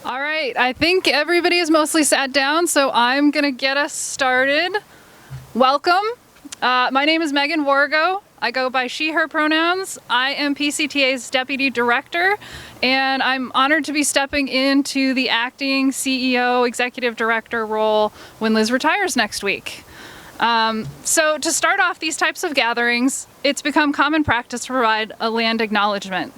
All right, I think everybody is mostly sat down, so I'm gonna get us started. Welcome. My name is Megan Wargo. I go by she, her pronouns. I am PCTA's Deputy Director, and I'm honored to be stepping into the acting CEO, Executive Director role when Liz retires next week. So to start off these types of gatherings, it's become common practice to provide a land acknowledgement.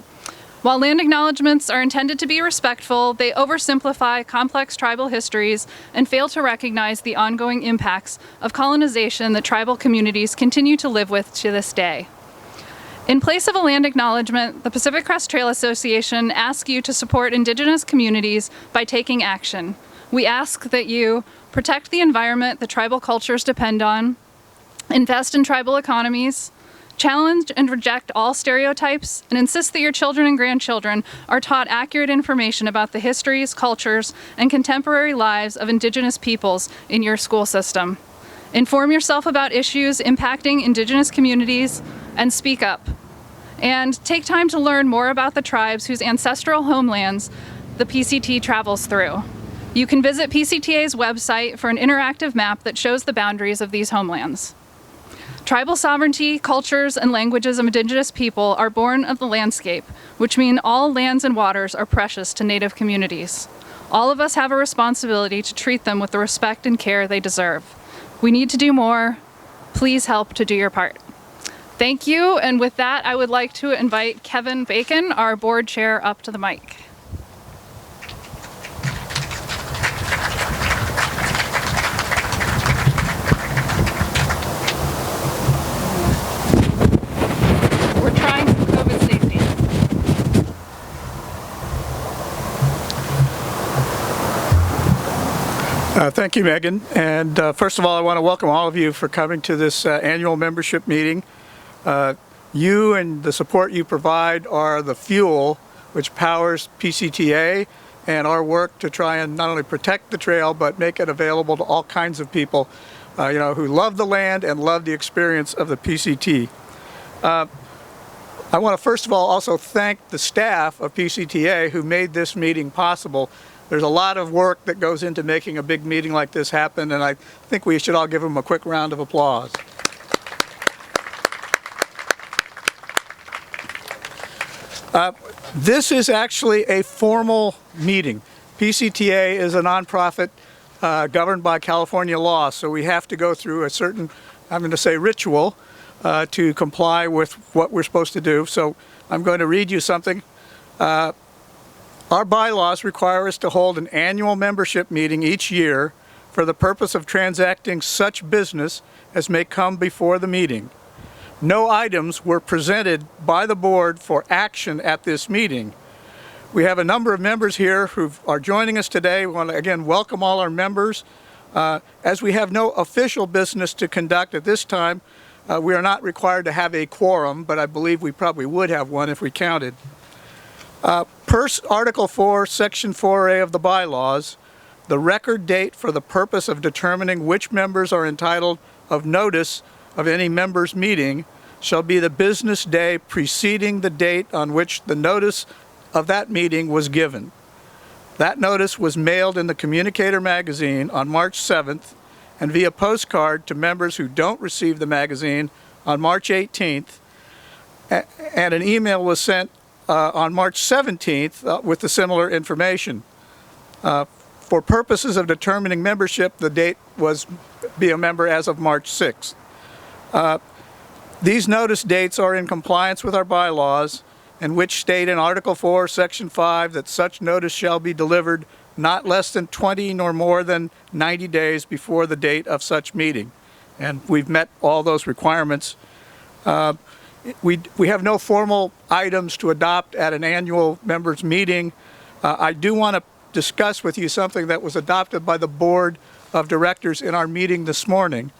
While land acknowledgements are intended to be respectful, they oversimplify complex tribal histories and fail to recognize the ongoing impacts of colonization that tribal communities continue to live with to this day. In place of a land acknowledgement, the Pacific Crest Trail Association asks you to support Indigenous communities by taking action. We ask that you protect the environment that tribal cultures depend on, invest in tribal economies, challenge and reject all stereotypes, and insist that your children and grandchildren are taught accurate information about the histories, cultures, and contemporary lives of Indigenous peoples in your school system. Inform yourself about issues impacting Indigenous communities and speak up. And take time to learn more about the tribes whose ancestral homelands the PCT travels through. You can visit PCTA's website for an interactive map that shows the boundaries of these homelands. Tribal sovereignty, cultures, and languages of Indigenous people are born of the landscape, which mean all lands and waters are precious to Native communities. All of us have a responsibility to treat them with the respect and care they deserve. We need to do more. Please help to do your part. Thank you, and with that, I would like to invite Kevin Bacon, our board chair, up to the mic. Thank you, Megan. And first of all, I want to welcome all of you for coming to this annual membership meeting. You and the support you provide are the fuel which powers PCTA and our work to try and not only protect the trail, but make it available to all kinds of people who love the land and love the experience of the PCT. I want to first of all also thank the staff of PCTA who made this meeting possible. There's a lot of work that goes into making a big meeting like this happen, and I think we should all give them a quick round of applause. This is actually a formal meeting. PCTA is a nonprofit governed by California law, so we have to go through a certain, I'm going to say, ritual to comply with what we're supposed to do. So I'm going to read you something. Our bylaws require us to hold an annual membership meeting each year for the purpose of transacting such business as may come before the meeting. No items were presented by the board for action at this meeting. We have a number of members here who are joining us today. We want to again welcome all our members. As we have no official business to conduct at this time, we are not required to have a quorum, but I believe we probably would have one if we counted. Per Article 4, Section 4A of the bylaws, the record date for the purpose of determining which members are entitled of notice of any members' meeting shall be the business day preceding the date on which the notice of that meeting was given. That notice was mailed in the Communicator magazine on March 7th and via postcard to members who don't receive the magazine on March 18th, and an email was sent on March 17th with the similar information. For purposes of determining membership, the date was be a member as of March 6th. These notice dates are in compliance with our bylaws, and which state in Article 4, Section 5 that such notice shall be delivered not less than 20 nor more than 90 days before the date of such meeting. And we've met all those requirements. We have no formal items to adopt at an annual members meeting. I do want to discuss with you something that was adopted by the Board of Directors in our meeting this morning.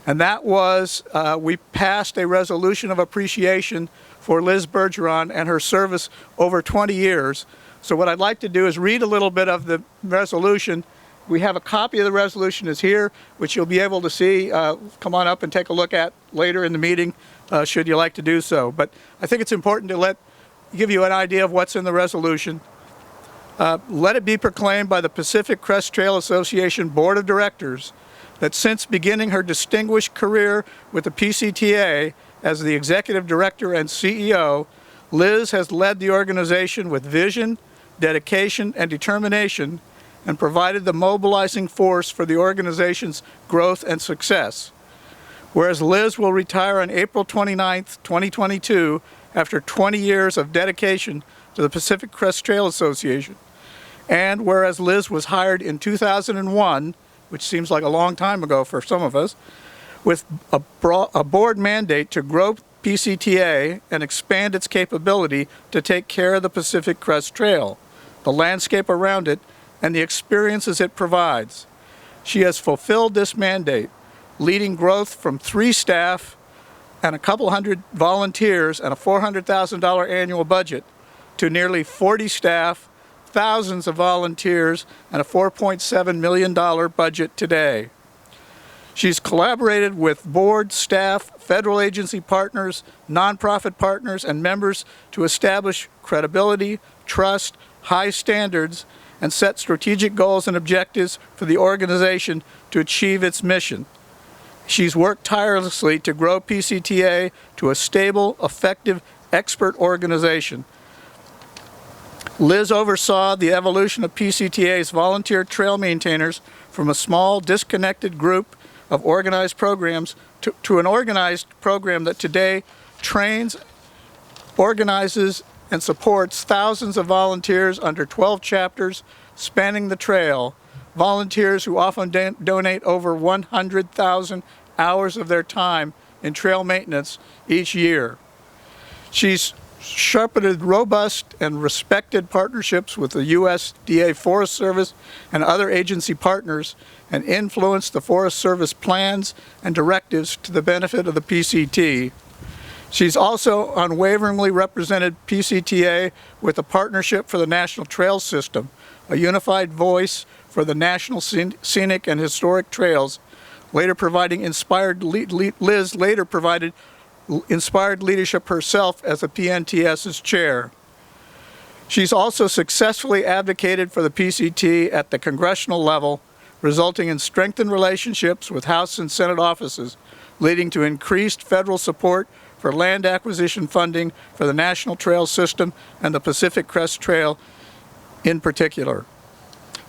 And that was, we passed a resolution of appreciation for Liz Bergeron and her service over 20 years. So what I'd like to do is read a little bit of the resolution. We have a copy of the resolution is here, which you'll be able to see. Come on up and take a look at later in the meeting, should you like to do so. But I think it's important to give you an idea of what's in the resolution. Let it be proclaimed by the Pacific Crest Trail Association Board of Directors that since beginning her distinguished career with the PCTA as the Executive Director and CEO, Liz has led the organization with vision, dedication, and determination, and provided the mobilizing force for the organization's growth and success. Whereas Liz will retire on April 29th, 2022, after 20 years of dedication to the Pacific Crest Trail Association. And whereas Liz was hired in 2001, which seems like a long time ago for some of us, with a board mandate to grow PCTA and expand its capability to take care of the Pacific Crest Trail, the landscape around it, and the experiences it provides. She has fulfilled this mandate, leading growth from 3 staff and a couple hundred volunteers and a $400,000 annual budget to nearly 40 staff, thousands of volunteers, and a $4.7 million budget today. She's collaborated with board, staff, federal agency partners, nonprofit partners, and members to establish credibility, trust, high standards, and set strategic goals and objectives for the organization to achieve its mission. She's worked tirelessly to grow PCTA to a stable, effective, expert organization. Liz oversaw the evolution of PCTA's volunteer trail maintainers from a small, disconnected group of organized programs to an organized program that today trains, organizes, and supports thousands of volunteers under 12 chapters spanning the trail, volunteers who often donate over 100,000 hours of their time in trail maintenance each year. She's sharpened robust and respected partnerships with the USDA Forest Service and other agency partners and influenced the Forest Service plans and directives to the benefit of the PCT. She's also unwaveringly represented PCTA with a partnership for the National Trail System, a unified voice for the national scenic and historic trails, later providing Liz later provided inspired leadership herself as the PNTS's chair. She's also successfully advocated for the PCT at the congressional level, resulting in strengthened relationships with House and Senate offices, leading to increased federal support for land acquisition funding for the National Trail System and the Pacific Crest Trail in particular.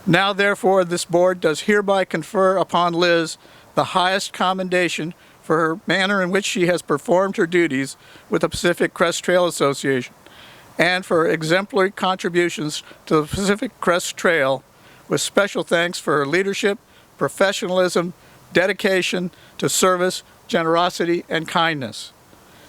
Now, therefore, this board does hereby confer upon Liz the highest commendation for her manner in which she has performed her duties with the Pacific Crest Trail Association and for her exemplary contributions to the Pacific Crest Trail, with special thanks for her leadership, professionalism, dedication to service, generosity, and kindness.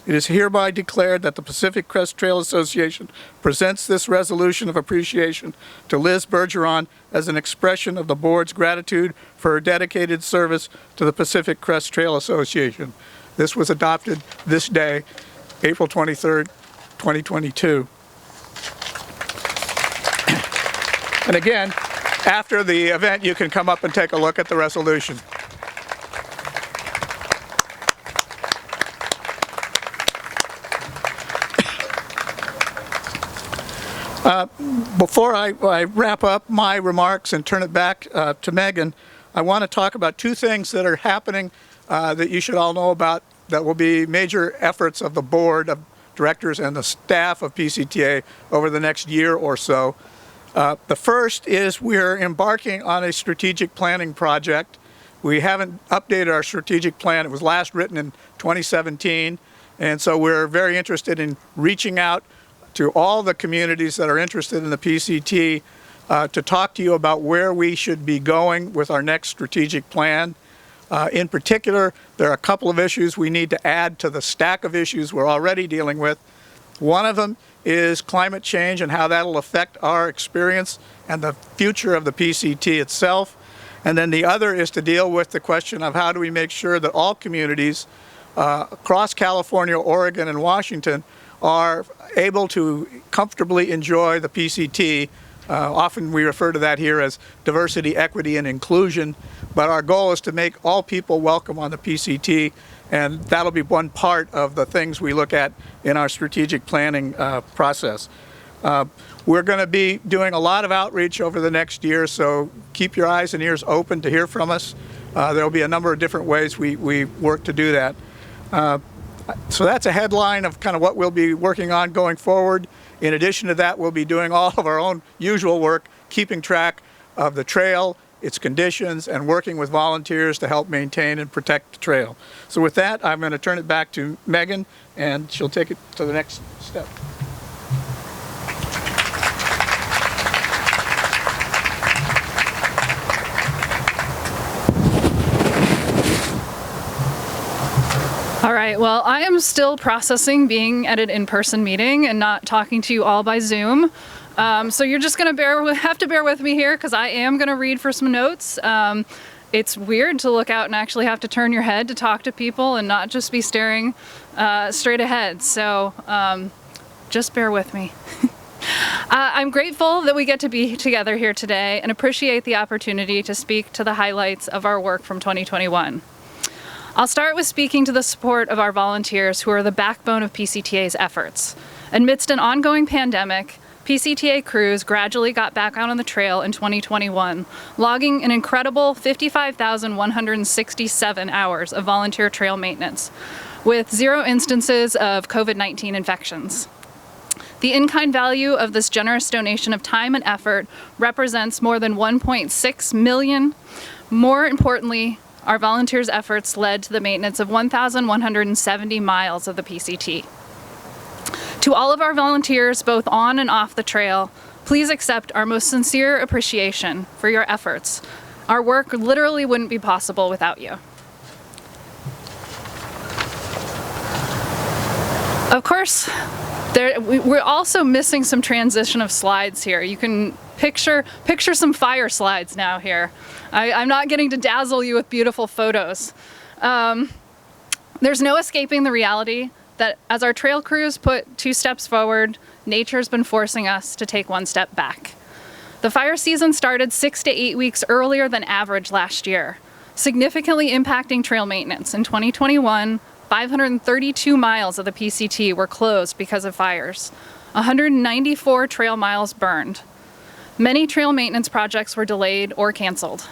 It is hereby declared that the Pacific Crest Trail Association presents this resolution of appreciation to Liz Bergeron as an expression of the board's gratitude for her dedicated service to the Pacific Crest Trail Association. This was adopted this day, April 23rd, 2022. And again, after the event, you can come up and take a look at the resolution. Before I wrap up my remarks and turn it back to Megan, I want to talk about 2 things that are happening that you should all know about that will be major efforts of the board of directors and the staff of PCTA over the next year or so. The first is we're embarking on a strategic planning project. We haven't updated our strategic plan. It was last written in 2017, and so we're very interested in reaching out to all the communities that are interested in the PCT to talk to you about where we should be going with our next strategic plan. In particular, there are a couple of issues we need to add to the stack of issues we're already dealing with. One of them is climate change and how that'll affect our experience and the future of the PCT itself. And then the other is to deal with the question of how do we make sure that all communities across California, Oregon, and Washington are able to comfortably enjoy the PCT. Often we refer to that here as diversity, equity, and inclusion, but our goal is to make all people welcome on the PCT, and that'll be one part of the things we look at in our strategic planning process. We're going to be doing a lot of outreach over the next year, so keep your eyes and ears open to hear from us. There'll be a number of different ways we work to do that. So that's a headline of kind of what we'll be working on going forward. In addition to that, we'll be doing all of our own usual work, keeping track of the trail, its conditions, and working with volunteers to help maintain and protect the trail. So with that, I'm going to turn it back to Megan, and she'll take it to the next step. All right, well, I am still processing being at an in-person meeting and not talking to you all by Zoom. So you're just going to have to bear with me here because I am going to read for some notes. It's weird to look out and actually have to turn your head to talk to people and not just be staring straight ahead. So just bear with me. I'm grateful that we get to be together here today and appreciate the opportunity to speak to the highlights of our work from 2021. I'll start with speaking to the support of our volunteers who are the backbone of PCTA's efforts. Amidst an ongoing pandemic, PCTA crews gradually got back out on the trail in 2021, logging an incredible 55,167 hours of volunteer trail maintenance, with 0 instances of COVID-19 infections. The in-kind value of this generous donation of time and effort represents more than 1.6 million. More importantly, our volunteers' efforts led to the maintenance of 1,170 miles of the PCT. To all of our volunteers, both on and off the trail, please accept our most sincere appreciation for your efforts. Our work literally wouldn't be possible without you. Of course, we're also missing some transition of slides here. You can picture some fire slides now here. I'm not getting to dazzle you with beautiful photos. There's no escaping the reality that as our trail crews put 2 steps forward, nature's been forcing us to take 1 step back. The fire season started 6 to 8 weeks earlier than average last year, significantly impacting trail maintenance. In 2021, 532 miles of the PCT were closed because of fires. 194 trail miles burned. Many trail maintenance projects were delayed or canceled.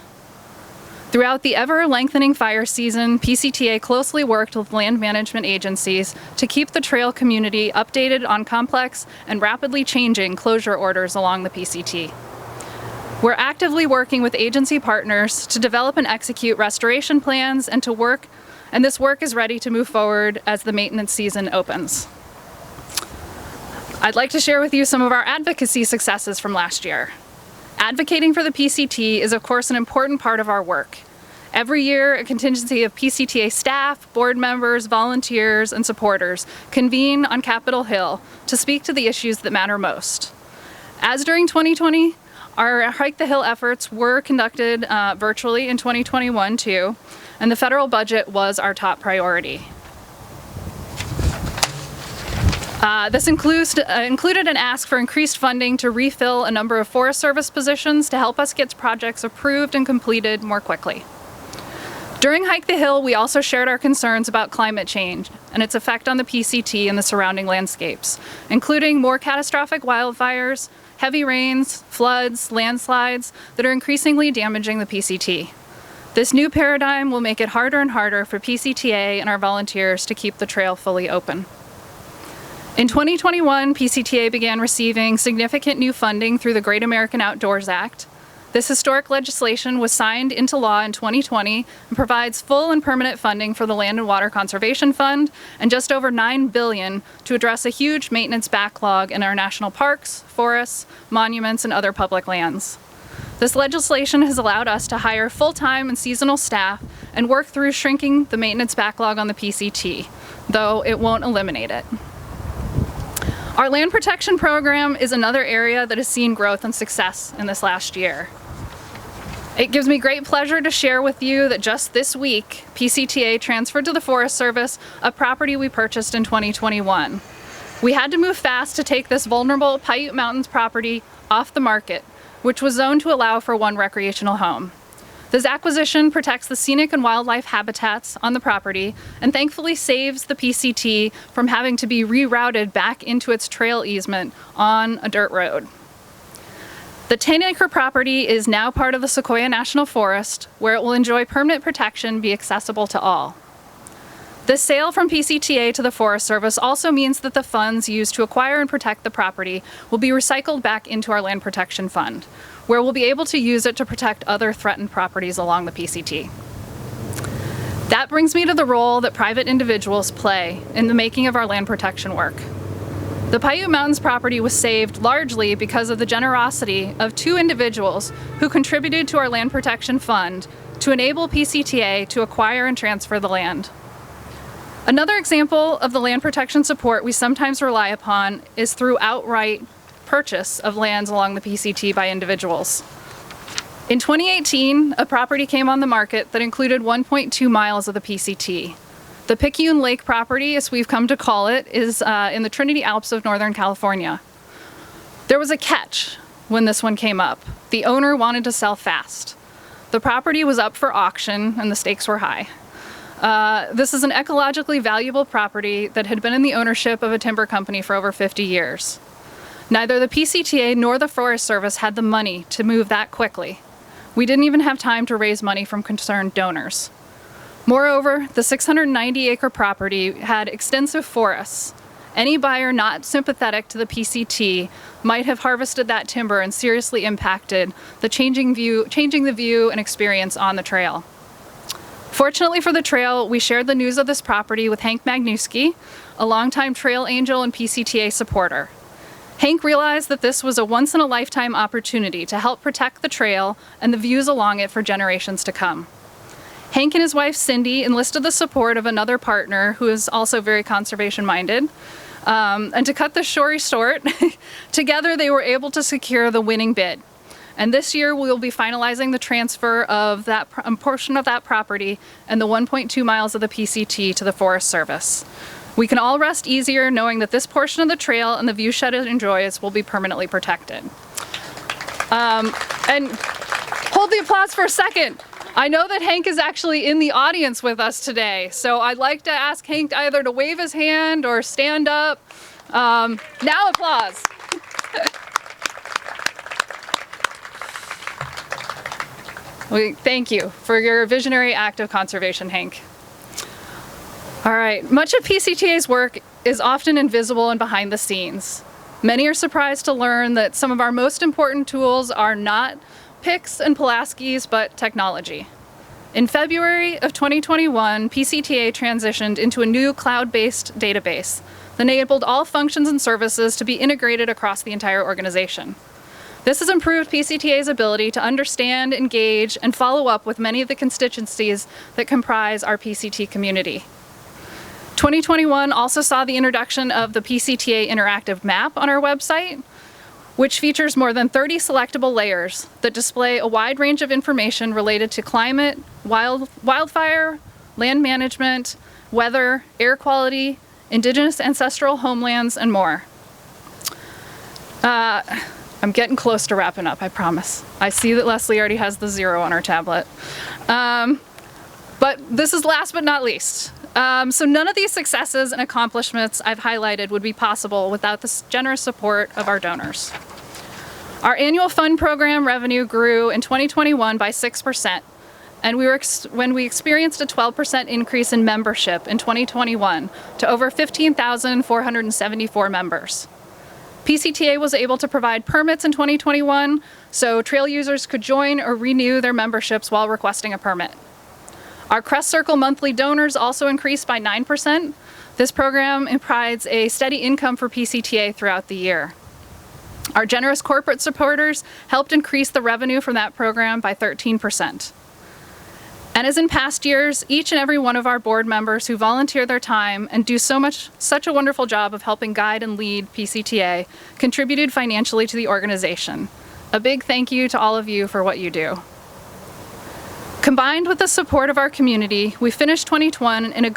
Throughout the ever-lengthening fire season, PCTA closely worked with land management agencies to keep the trail community updated on complex and rapidly changing closure orders along the PCT. We're actively working with agency partners to develop and execute restoration plans and this work is ready to move forward as the maintenance season opens. I'd like to share with you some of our advocacy successes from last year. Advocating for the PCT is, of course, an important part of our work. Every year, a contingency of PCTA staff, board members, volunteers, and supporters convene on Capitol Hill to speak to the issues that matter most. As during 2020, our Hike the Hill efforts were conducted virtually in 2021 too, and the federal budget was our top priority. This included an ask for increased funding to refill a number of Forest Service positions to help us get projects approved and completed more quickly. During Hike the Hill, we also shared our concerns about climate change and its effect on the PCT and the surrounding landscapes, including more catastrophic wildfires, heavy rains, floods, landslides that are increasingly damaging the PCT. This new paradigm will make it harder and harder for PCTA and our volunteers to keep the trail fully open. In 2021, PCTA began receiving significant new funding through the Great American Outdoors Act. This historic legislation was signed into law in 2020 and provides full and permanent funding for the Land and Water Conservation Fund and just over $9 billion to address a huge maintenance backlog in our national parks, forests, monuments, and other public lands. This legislation has allowed us to hire full-time and seasonal staff and work through shrinking the maintenance backlog on the PCT, though it won't eliminate it. Our land protection program is another area that has seen growth and success in this last year. It gives me great pleasure to share with you that just this week, PCTA transferred to the Forest Service a property we purchased in 2021. We had to move fast to take this vulnerable Paiute Mountains property off the market, which was zoned to allow for 1 recreational home. This acquisition protects the scenic and wildlife habitats on the property and thankfully saves the PCT from having to be rerouted back into its trail easement on a dirt road. The 10-acre property is now part of the Sequoia National Forest, where it will enjoy permanent protection and be accessible to all. This sale from PCTA to the Forest Service also means that the funds used to acquire and protect the property will be recycled back into our Land Protection Fund, where we'll be able to use it to protect other threatened properties along the PCT. That brings me to the role that private individuals play in the making of our land protection work. The Paiute Mountains property was saved largely because of the generosity of 2 individuals who contributed to our Land Protection Fund to enable PCTA to acquire and transfer the land. Another example of the land protection support we sometimes rely upon is through outright purchase of lands along the PCT by individuals. In 2018, a property came on the market that included 1.2 miles of the PCT. The Picayune Lake property, as we've come to call it, is in the Trinity Alps of Northern California. There was a catch when this one came up. The owner wanted to sell fast. The property was up for auction and the stakes were high. This is an ecologically valuable property that had been in the ownership of a timber company for over 50 years. Neither the PCTA nor the Forest Service had the money to move that quickly. We didn't even have time to raise money from concerned donors. Moreover, the 690-acre property had extensive forests. Any buyer not sympathetic to the PCT might have harvested that timber and seriously impacted the changing the view and experience on the trail. Fortunately for the trail, we shared the news of this property with Hank Magnuski, a longtime trail angel and PCTA supporter. Hank realized that this was a once-in-a-lifetime opportunity to help protect the trail and the views along it for generations to come. Hank and his wife Cindy enlisted the support of another partner who is also very conservation-minded. And to cut the story short, together they were able to secure the winning bid. And this year we'll be finalizing the transfer of that portion of that property and the 1.2 miles of the PCT to the Forest Service. We can all rest easier knowing that this portion of the trail and the viewshed it enjoys will be permanently protected. And hold the applause for a second. I know that Hank is actually in the audience with us today, so I'd like to ask Hank either to wave his hand or stand up. Now applause. Thank you for your visionary act of conservation, Hank. All right, much of PCTA's work is often invisible and behind the scenes. Many are surprised to learn that some of our most important tools are not picks and Pulaskis, but technology. In February of 2021, PCTA transitioned into a new cloud-based database that enabled all functions and services to be integrated across the entire organization. This has improved PCTA's ability to understand, engage, and follow up with many of the constituencies that comprise our PCT community. 2021 also saw the introduction of the PCTA interactive map on our website, which features more than 30 selectable layers that display a wide range of information related to climate, wildfire, land management, weather, air quality, indigenous ancestral homelands, and more. I'm getting close to wrapping up, I promise. I see that Leslie already has the 0 on her tablet. But this is last but not least. So none of these successes and accomplishments I've highlighted would be possible without the generous support of our donors. Our annual fund program revenue grew in 2021 by 6%, and when we experienced a 12% increase in membership in 2021 to over 15,474 members. PCTA was able to provide permits in 2021, so trail users could join or renew their memberships while requesting a permit. Our Crest Circle monthly donors also increased by 9%. This program provides a steady income for PCTA throughout the year. Our generous corporate supporters helped increase the revenue from that program by 13%. And as in past years, each and every one of our board members who volunteer their time and do such a wonderful job of helping guide and lead PCTA contributed financially to the organization. A big thank you to all of you for what you do. Combined with the support of our community, we finished 2021 in a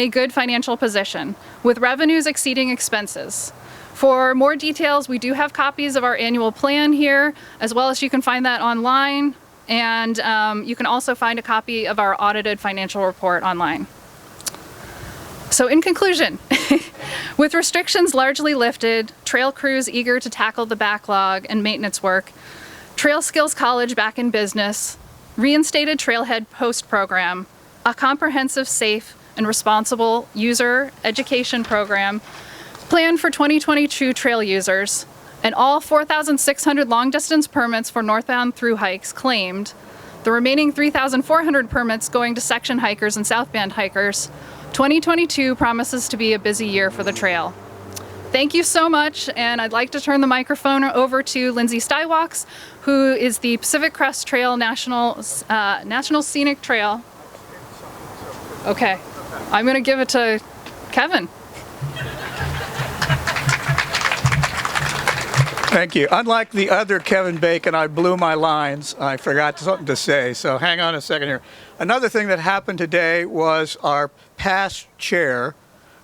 good financial position, with revenues exceeding expenses. For more details, we do have copies of our annual plan here, as well as you can find that online and you can also find a copy of our audited financial report online. So in conclusion, with restrictions largely lifted, trail crews eager to tackle the backlog and maintenance work, Trail Skills College back in business, reinstated Trailhead Post program, a comprehensive, safe, and responsible user education program planned for 2022 trail users, and all 4,600 long-distance permits for northbound through hikes claimed, the remaining 3,400 permits going to section hikers and southbound hikers, 2022 promises to be a busy year for the trail. Thank you so much, and I'd like to turn the microphone over to Lindsey Steinwachs, who is the Pacific Crest Trail National Scenic Trail. Okay, I'm gonna give it to Kevin. Thank you. Unlike the other Kevin Bacon, I blew my lines. I forgot something to say, so hang on a second here. Another thing that happened today was our past chair,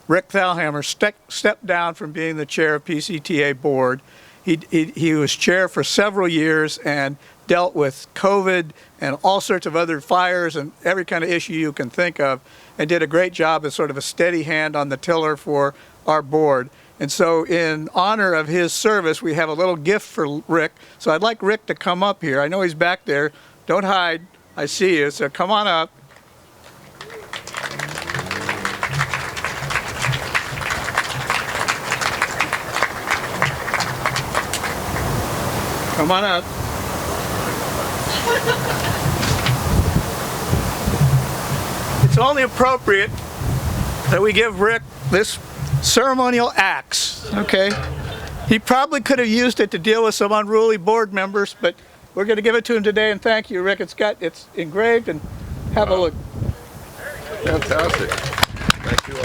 Rick Thalhammer, stepped down from being the chair of PCTA board. He was chair for several years and dealt with COVID and all sorts of other fires and every kind of issue you can think of, and did a great job as sort of a steady hand on the tiller for our board. And so in honor of his service, we have a little gift for Rick. So I'd like Rick to come up here. I know he's back there. Don't hide. I see you. So come on up. Come on up. It's only appropriate that we give Rick this ceremonial axe, okay? He probably could have used it to deal with some unruly board members, but we're going to give it to him today, and thank you, Rick. It's engraved, and have a look. Fantastic. Thank you all.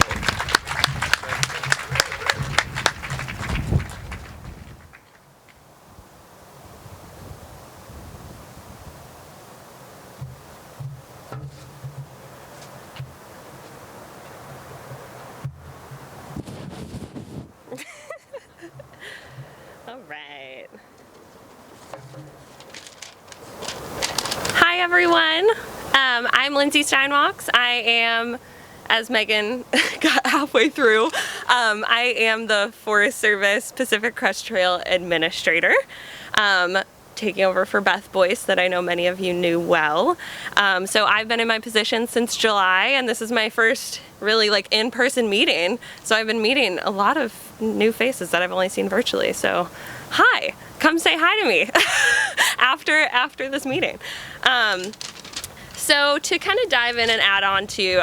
All right. Hi, everyone. I'm Lindsey Steinwachs. I am, as Megan got halfway through, I am the Forest Service Pacific Crest Trail Administrator, taking over for Beth Boyce, that I know many of you knew well. So I've been in my position since July, and this is my first really in-person meeting. So I've been meeting a lot of new faces that I've only seen virtually. So hi, come say hi to me after this meeting. So to kind of dive in and add on to,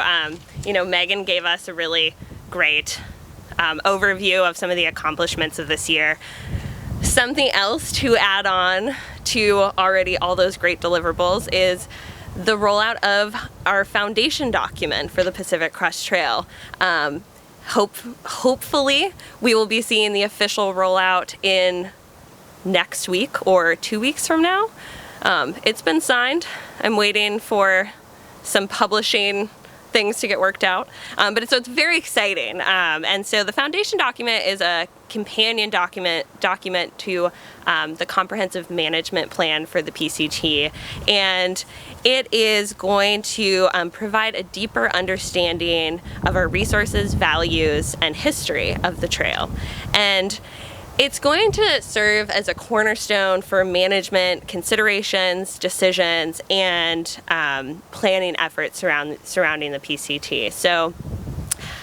Megan gave us a really great overview of some of the accomplishments of this year. Something else to add on to already all those great deliverables is the rollout of our foundation document for the Pacific Crest Trail. Hopefully we will be seeing the official rollout in next week or 2 weeks from now. It's been signed. I'm waiting for some publishing things to get worked out, so it's very exciting. And so the foundation document is a companion document to the comprehensive management plan for the PCT, and it is going to provide a deeper understanding of our resources, values, and history of the trail. And it's going to serve as a cornerstone for management considerations, decisions, and planning efforts surrounding the PCT. So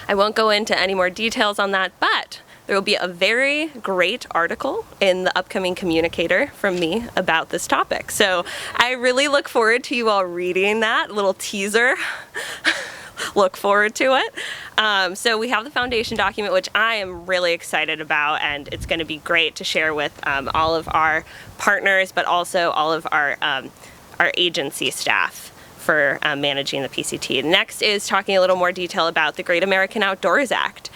I won't go into any more details on that, but there will be a very great article in the upcoming Communicator from me about this topic. So I really look forward to you all reading that little teaser. Look forward to it. So we have the foundation document, which I am really excited about, and it's going to be great to share with all of our partners, but also all of our agency staff for managing the PCT. Next is talking a little more detail about the Great American Outdoors Act.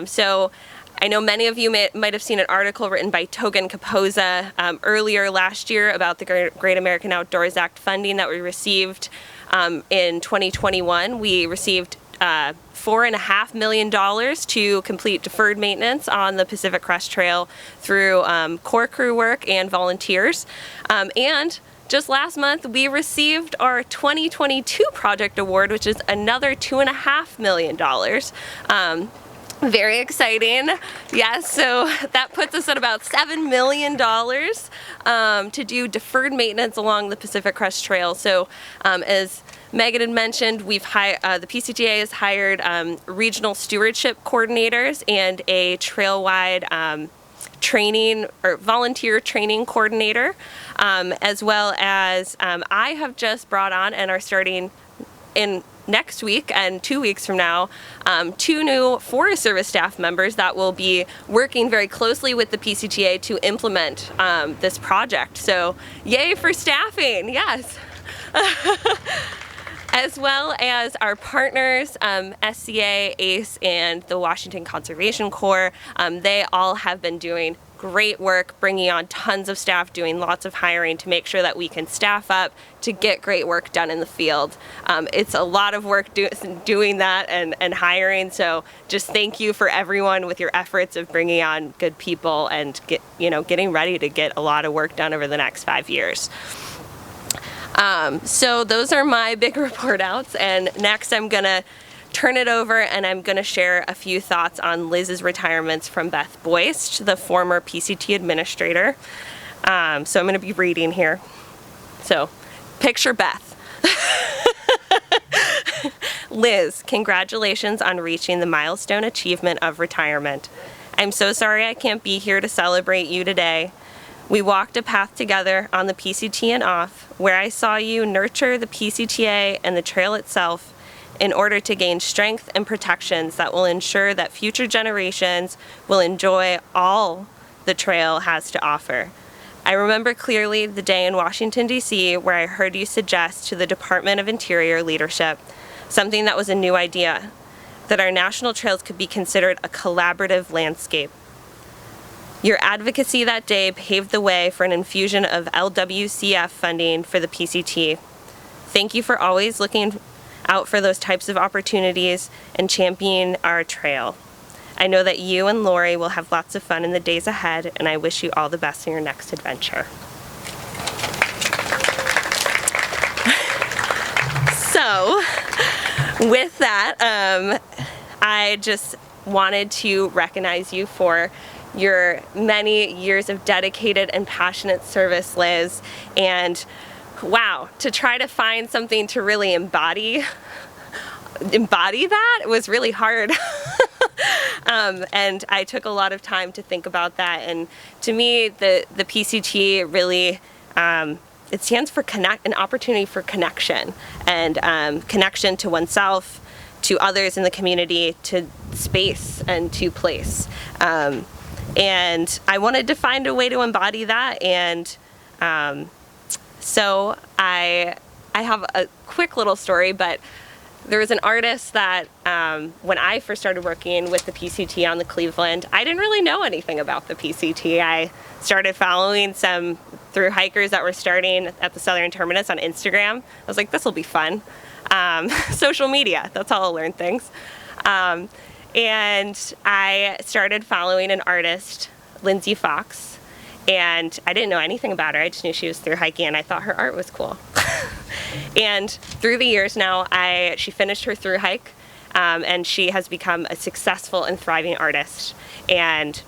So I know many of you might have seen an article written by Togan Kapoza earlier last year about the Great American Outdoors Act funding that we received in 2021. We received $4.5 million to complete deferred maintenance on the Pacific Crest Trail through core crew work and volunteers. And just last month, we received our 2022 project award, which is another $2.5 million. Very exciting. Yes, so that puts us at about $7 million to do deferred maintenance along the Pacific Crest Trail. So as Megan had mentioned, the PCTA has hired regional stewardship coordinators and a trail-wide training or volunteer training coordinator, as well as I have just brought on and are starting in next week and 2 weeks from now, 2 new Forest Service staff members that will be working very closely with the PCTA to implement this project. So yay for staffing, yes. As well as our partners, SCA, ACE, and the Washington Conservation Corps. They all have been doing great work, bringing on tons of staff, doing lots of hiring to make sure that we can staff up to get great work done in the field. It's a lot of work doing that and hiring, so just thank you for everyone with your efforts of bringing on good people and getting ready to get a lot of work done over the next 5 years. So those are my big report outs, and next I'm gonna turn it over and I'm gonna share a few thoughts on Liz's retirements from Beth Boyst, the former PCT administrator. So I'm gonna be reading here. So picture Beth. Liz, congratulations on reaching the milestone achievement of retirement. I'm so sorry I can't be here to celebrate you today. We walked a path together on the PCT and off, where I saw you nurture the PCTA and the trail itself in order to gain strength and protections that will ensure that future generations will enjoy all the trail has to offer. I remember clearly the day in Washington, D.C., where I heard you suggest to the Department of Interior leadership something that was a new idea, that our national trails could be considered a collaborative landscape. Your advocacy that day paved the way for an infusion of LWCF funding for the PCT. Thank you for always looking out for those types of opportunities and championing our trail. I know that you and Lori will have lots of fun in the days ahead, and I wish you all the best in your next adventure. So, with that, I just wanted to recognize you for your many years of dedicated and passionate service, Liz, and wow, to try to find something to really embody that was really hard. And I took a lot of time to think about that, and to me the PCT really it stands for an opportunity for connection, and connection to oneself, to others in the community, to space, and to place. And I wanted to find a way to embody that, and so I have a quick little story, but there was an artist that when I first started working with the PCT on the Cleveland, I didn't really know anything about the PCT. I started following some through hikers that were starting at the Southern Terminus on Instagram. I was like, this will be fun. Social media, that's how I'll learn things. And I started following an artist, Lindsey Fox, and I didn't know anything about her. I just knew she was through hiking, and I thought her art was cool. And through the years now, she finished her through hike, and she has become a successful and thriving artist. And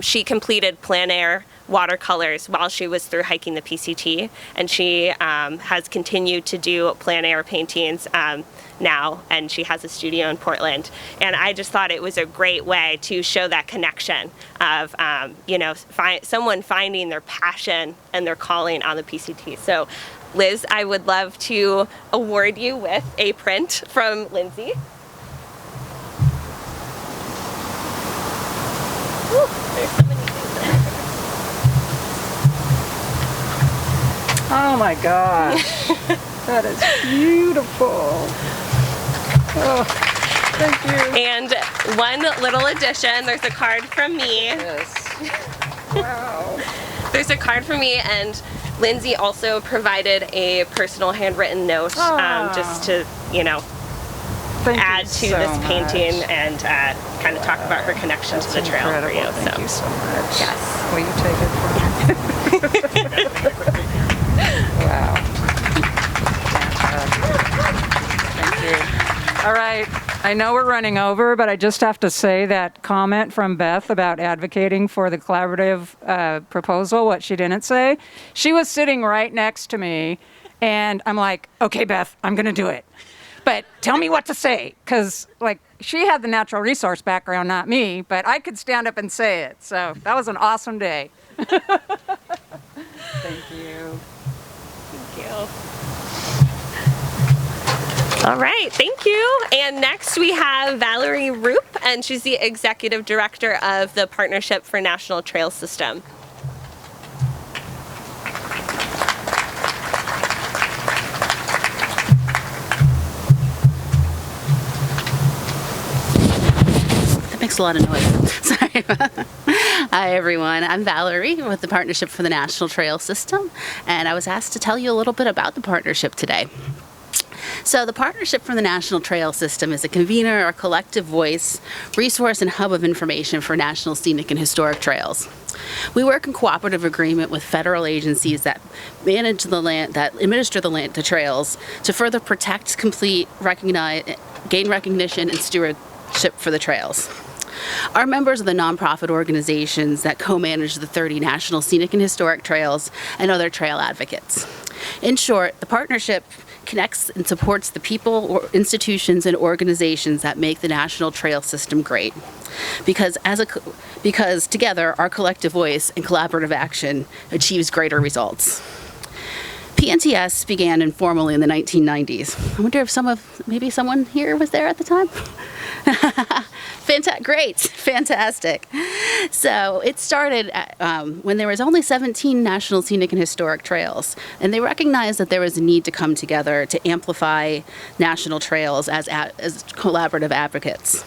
she completed plein air watercolors while she was through hiking the PCT, and she has continued to do plein air paintings now, and she has a studio in Portland. And I just thought it was a great way to show that connection of someone finding their passion and their calling on the PCT. So Liz, I would love to award you with a print from Lindsey. Woo, there's so many things there. Oh my gosh, that is beautiful. Oh, thank you. And one little addition, there's a card from me. Yes. Wow. There's a card from me, and Lindsey also provided a personal handwritten note, just to, add to so this painting much. and kind of talk about her connection to the trail for you. Thank you so much. Yes. Will you take it from me? Wow. Thank you. All right. I know we're running over, but I just have to say that comment from Beth about advocating for the collaborative proposal, what she didn't say. She was sitting right next to me, and I'm like, okay, Beth, I'm going to do it. But tell me what to say, because like she had the natural resource background, not me, but I could stand up and say it. So that was an awesome day. Thank you. Thank you. All right, thank you. And next we have Valerie Rupp, and she's the Executive Director of the Partnership for National Trail System. That makes a lot of noise. Sorry. Hi, everyone. I'm Valerie with the Partnership for the National Trail System, and I was asked to tell you a little bit about the partnership today. So the Partnership for the National Trail System is a convener or collective voice, resource, and hub of information for national scenic and historic trails. We work in cooperative agreement with federal agencies that manage the land, that administer the trails to further protect, complete, gain recognition, and stewardship for the trails. Our members are the nonprofit organizations that co-manage the 30 national scenic and historic trails and other trail advocates. In short, the partnership connects and supports the people, or institutions, and organizations that make the national trail system great. Because together, our collective voice and collaborative action achieves greater results. PNTS began informally in the 1990s. I wonder if maybe someone here was there at the time? Great, fantastic. So it started when there was only 17 national scenic and historic trails, and they recognized that there was a need to come together to amplify national trails as collaborative advocates.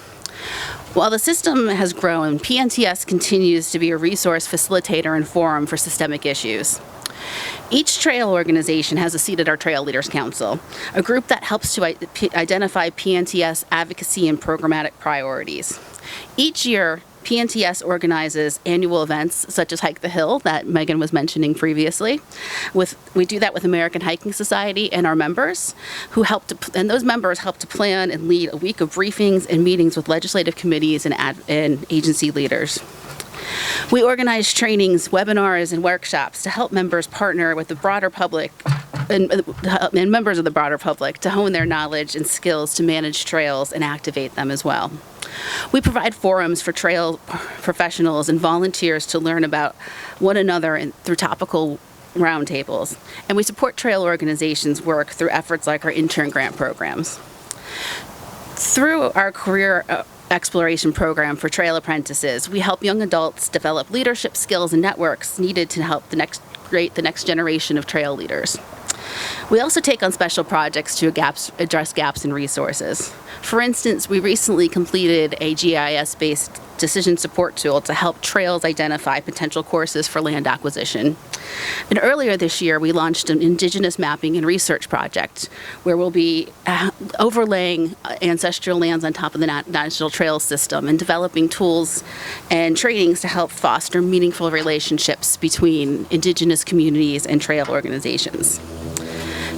While the system has grown, PNTS continues to be a resource facilitator and forum for systemic issues. Each trail organization has a seat at our Trail Leaders Council, a group that helps to identify PNTS advocacy and programmatic priorities. Each year, PNTS organizes annual events such as Hike the Hill that Megan was mentioning previously. We do that with American Hiking Society and our members, and those members help to plan and lead a week of briefings and meetings with legislative committees and agency leaders. We organize trainings, webinars, and workshops to help members partner with the broader public and members of the broader public to hone their knowledge and skills to manage trails and activate them as well. We provide forums for trail professionals and volunteers to learn about one another through topical roundtables, and we support trail organizations' work through efforts like our intern grant programs. Through our career exploration program for trail apprentices, we help young adults develop leadership skills and networks needed to help create the next generation of trail leaders. We also take on special projects to address gaps in resources. For instance, we recently completed a GIS-based decision support tool to help trails identify potential courses for land acquisition. And earlier this year, we launched an Indigenous mapping and research project where we'll be overlaying ancestral lands on top of the National Trail System and developing tools and trainings to help foster meaningful relationships between Indigenous communities and trail organizations.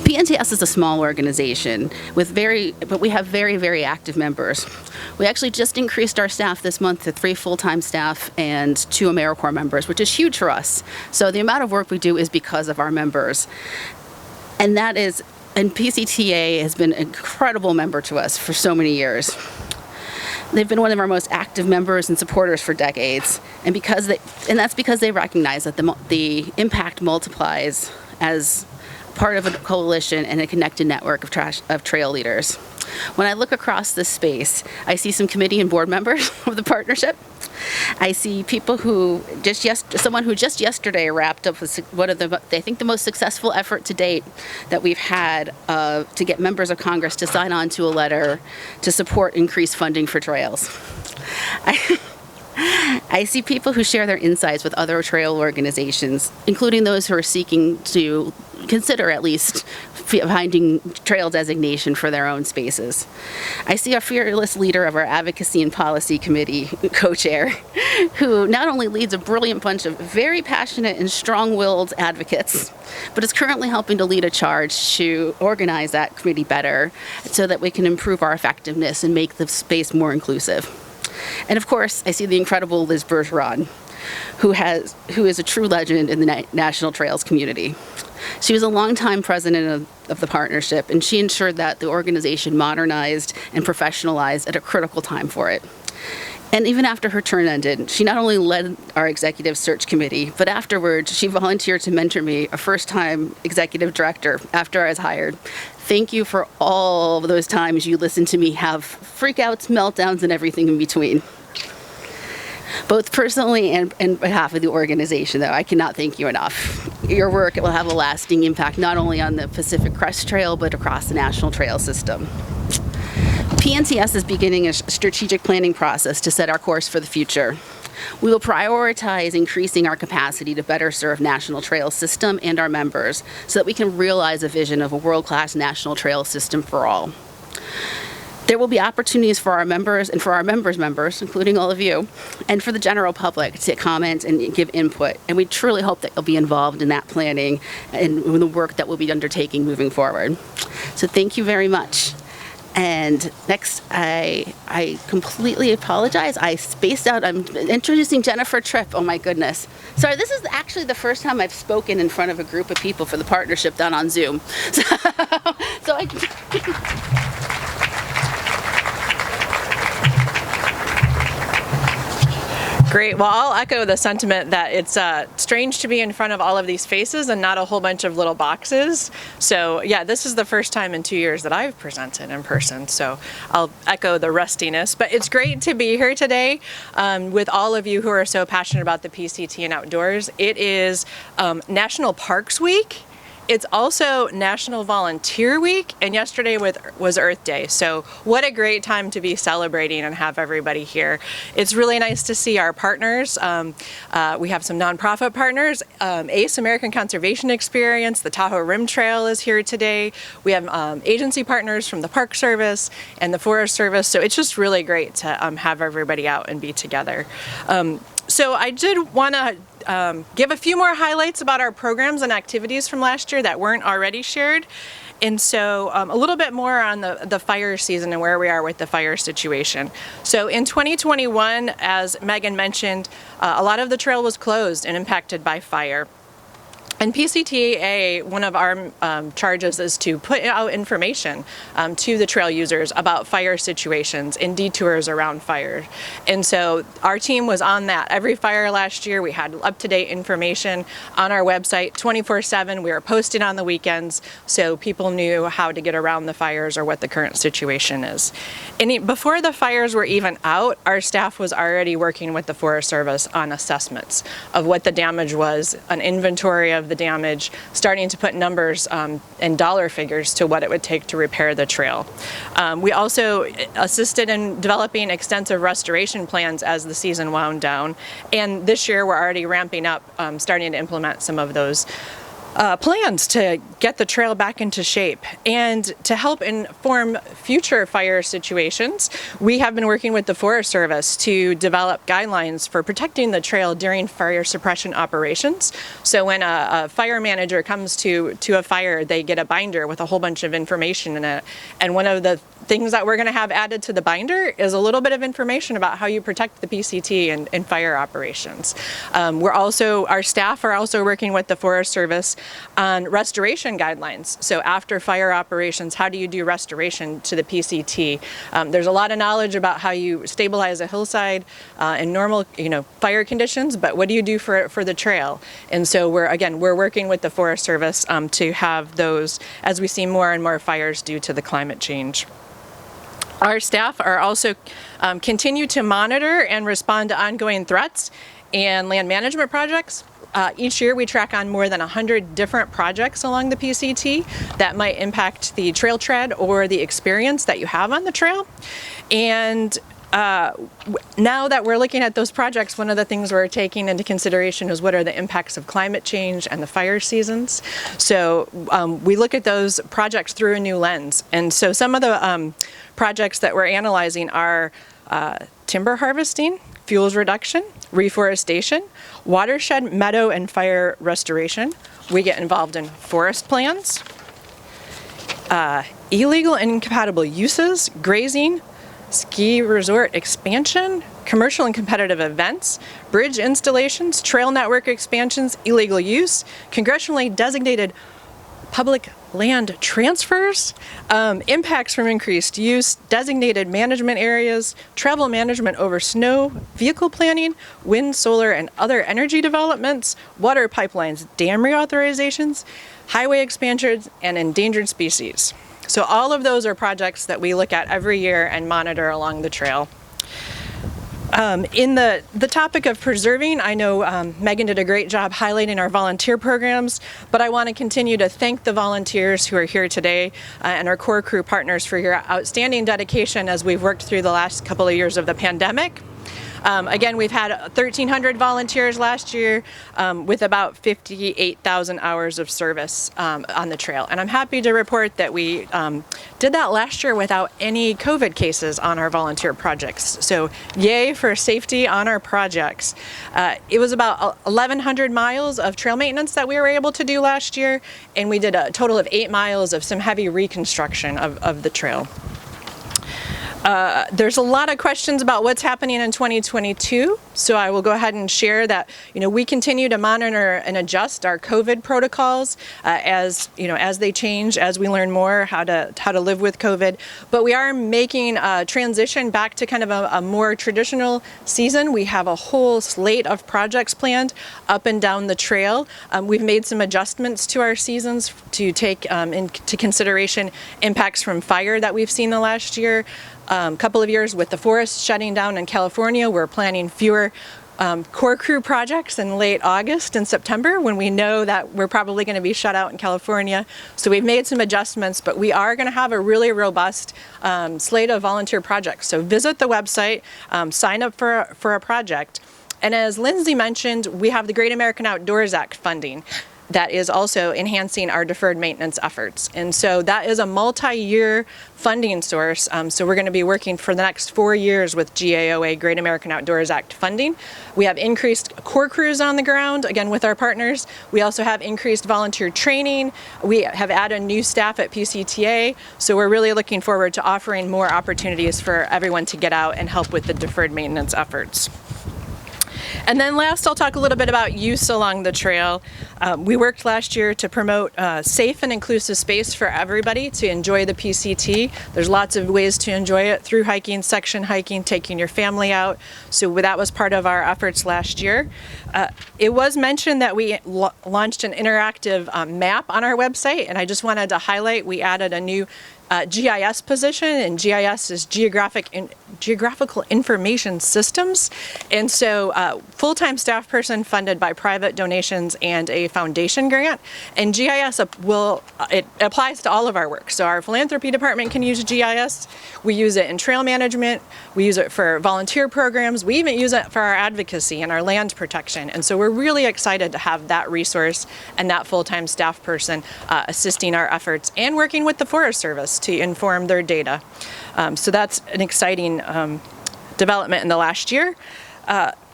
PNTS is a small organization but we have very, very active members. We actually just increased our staff this month to 3 full-time staff and 2 AmeriCorps members, which is huge for us. So the amount of work we do is because of our members. And PCTA has been an incredible member to us for so many years. They've been one of our most active members and supporters for decades, and that's because they recognize that the impact multiplies as part of a coalition and a connected network of trail leaders. When I look across this space, I see some committee and board members of the partnership. I see people someone who just yesterday wrapped up with the most successful effort to date that we've had to get members of Congress to sign on to a letter to support increased funding for trails. I see people who share their insights with other trail organizations, including those who are seeking to consider at least finding trail designation for their own spaces. I see a fearless leader of our Advocacy and Policy Committee, co-chair, who not only leads a brilliant bunch of very passionate and strong-willed advocates, but is currently helping to lead a charge to organize that committee better so that we can improve our effectiveness and make the space more inclusive. And of course, I see the incredible Liz Bergeron, who is a true legend in the National Trails community. She was a longtime president of the partnership, and she ensured that the organization modernized and professionalized at a critical time for it. And even after her term ended, she not only led our executive search committee, but afterwards she volunteered to mentor me, a first-time executive director, after I was hired. Thank you for all of those times you listened to me have freakouts, meltdowns, and everything in between. Both personally and on behalf of the organization, though, I cannot thank you enough. Your work will have a lasting impact not only on the Pacific Crest Trail, but across the National Trail System. PNTS is beginning a strategic planning process to set our course for the future. We will prioritize increasing our capacity to better serve National Trail System and our members so that we can realize a vision of a world-class National Trail System for all. There will be opportunities for our members and for our members, including all of you, and for the general public to comment and give input. And we truly hope that you'll be involved in that planning and in the work that we'll be undertaking moving forward. So thank you very much. And next, I completely apologize. I spaced out. I'm introducing Jennifer Tripp. Oh my goodness. Sorry, this is actually the first time I've spoken in front of a group of people for the partnership done on Zoom. Great. Well, I'll echo the sentiment that it's strange to be in front of all of these faces and not a whole bunch of little boxes. So yeah, this is the first time in 2 years that I've presented in person. So I'll echo the rustiness, but it's great to be here today with all of you who are so passionate about the PCT and outdoors. It is National Parks Week. It's also National Volunteer Week, and yesterday was Earth Day. So what a great time to be celebrating and have everybody here. It's really nice to see our partners. We have some nonprofit partners. ACE, American Conservation Experience, the Tahoe Rim Trail is here today. We have agency partners from the Park Service and the Forest Service. So it's just really great to have everybody out and be together. So I did want to give a few more highlights about our programs and activities from last year that weren't already shared. And so a little bit more on the fire season and where we are with the fire situation. So in 2021, as Megan mentioned, a lot of the trail was closed and impacted by fire. And PCTA, one of our charges is to put out information to the trail users about fire situations and detours around fire. And so our team was on that. Every fire last year, we had up-to-date information on our website 24/7. We were posted on the weekends so people knew how to get around the fires or what the current situation is. And before the fires were even out, our staff was already working with the Forest Service on assessments of what the damage was, an inventory of the damage, starting to put numbers and dollar figures to what it would take to repair the trail. We also assisted in developing extensive restoration plans as the season wound down, and this year we're already ramping up, starting to implement some of those plans to get the trail back into shape. And to help inform future fire situations, we have been working with the Forest Service to develop guidelines for protecting the trail during fire suppression operations. So when a fire manager comes to a fire, they get a binder with a whole bunch of information in it. And one of the things that we're going to have added to the binder is a little bit of information about how you protect the PCT in fire operations. Our staff are also working with the Forest Service on restoration guidelines. So after fire operations, how do you do restoration to the PCT? There's a lot of knowledge about how you stabilize a hillside in normal, fire conditions, but what do you do for the trail? And so we're working with the Forest Service to have those as we see more and more fires due to the climate change. Our staff are also continue to monitor and respond to ongoing threats and land management projects. Each year we track on more than 100 different projects along the PCT that might impact the trail tread or the experience that you have on the trail. And now that we're looking at those projects, one of the things we're taking into consideration is what are the impacts of climate change and the fire seasons. So we look at those projects through a new lens. And so some of the projects that we're analyzing are timber harvesting, fuels reduction, reforestation, watershed, meadow, and fire restoration. We get involved in forest plans, illegal and incompatible uses, grazing, ski resort expansion, commercial and competitive events, bridge installations, trail network expansions, illegal use, congressionally designated public land transfers, impacts from increased use, designated management areas, travel management over snow, vehicle planning, wind, solar, and other energy developments, water pipelines, dam reauthorizations, highway expansions, and endangered species. So all of those are projects that we look at every year and monitor along the trail. In the topic of preserving, I know Megan did a great job highlighting our volunteer programs, but I want to continue to thank the volunteers who are here today and our core crew partners for your outstanding dedication as we've worked through the last couple of years of the pandemic. Again, we've had 1,300 volunteers last year with about 58,000 hours of service on the trail. And I'm happy to report that we did that last year without any COVID cases on our volunteer projects. So yay for safety on our projects. It was about 1,100 miles of trail maintenance that we were able to do last year, and we did a total of 8 miles of some heavy reconstruction of the trail. There's a lot of questions about what's happening in 2022, so I will go ahead and share that we continue to monitor and adjust our COVID protocols as they change, as we learn more how to live with COVID. But we are making a transition back to kind of a more traditional season. We have a whole slate of projects planned up and down the trail. We've made some adjustments to our seasons to take into consideration impacts from fire that we've seen the last year. Couple of years with the forest shutting down in California, we're planning fewer core crew projects in late August and September when we know that we're probably going to be shut out in California. So we've made some adjustments, but we are going to have a really robust slate of volunteer projects. So visit the website, sign up for a project. And as Lindsey mentioned, we have the Great American Outdoors Act funding that is also enhancing our deferred maintenance efforts. And so that is a multi-year funding source. So we're going to be working for the next 4 years with GAOA, Great American Outdoors Act funding. We have increased core crews on the ground, again with our partners. We also have increased volunteer training. We have added new staff at PCTA. So we're really looking forward to offering more opportunities for everyone to get out and help with the deferred maintenance efforts. And then last, I'll talk a little bit about use along the trail. We worked last year to promote safe and inclusive space for everybody to enjoy the PCT. There's lots of ways to enjoy it: through hiking, section hiking, taking your family out. So that was part of our efforts last year. It was mentioned that we launched an interactive map on our website, and I just wanted to highlight we added a new GIS position, and GIS is Geographical Information Systems. And so full-time staff person funded by private donations and a foundation grant. And GIS it applies to all of our work. So our philanthropy department can use GIS. We use it in trail management. We use it for volunteer programs. We even use it for our advocacy and our land protection. And so we're really excited to have that resource and that full-time staff person assisting our efforts and working with the Forest Service to inform their data. So that's an exciting development in the last year.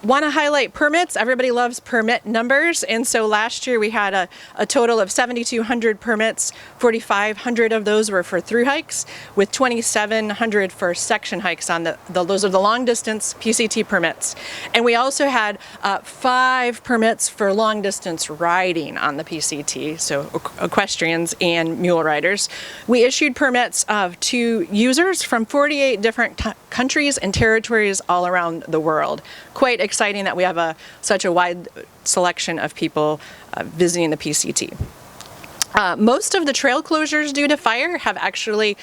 Want to highlight permits. Everybody loves permit numbers, and so last year we had a total of 7,200 permits. 4,500 of those were for through hikes, with 2,700 for section hikes on those are the long distance PCT permits. And we also had 5 permits for long distance riding on the PCT, so equestrians and mule riders. We issued permits to users from 48 different countries and territories all around the world. Quite exciting that we have such a wide selection of people visiting the PCT. Most of the trail closures due to fire have actually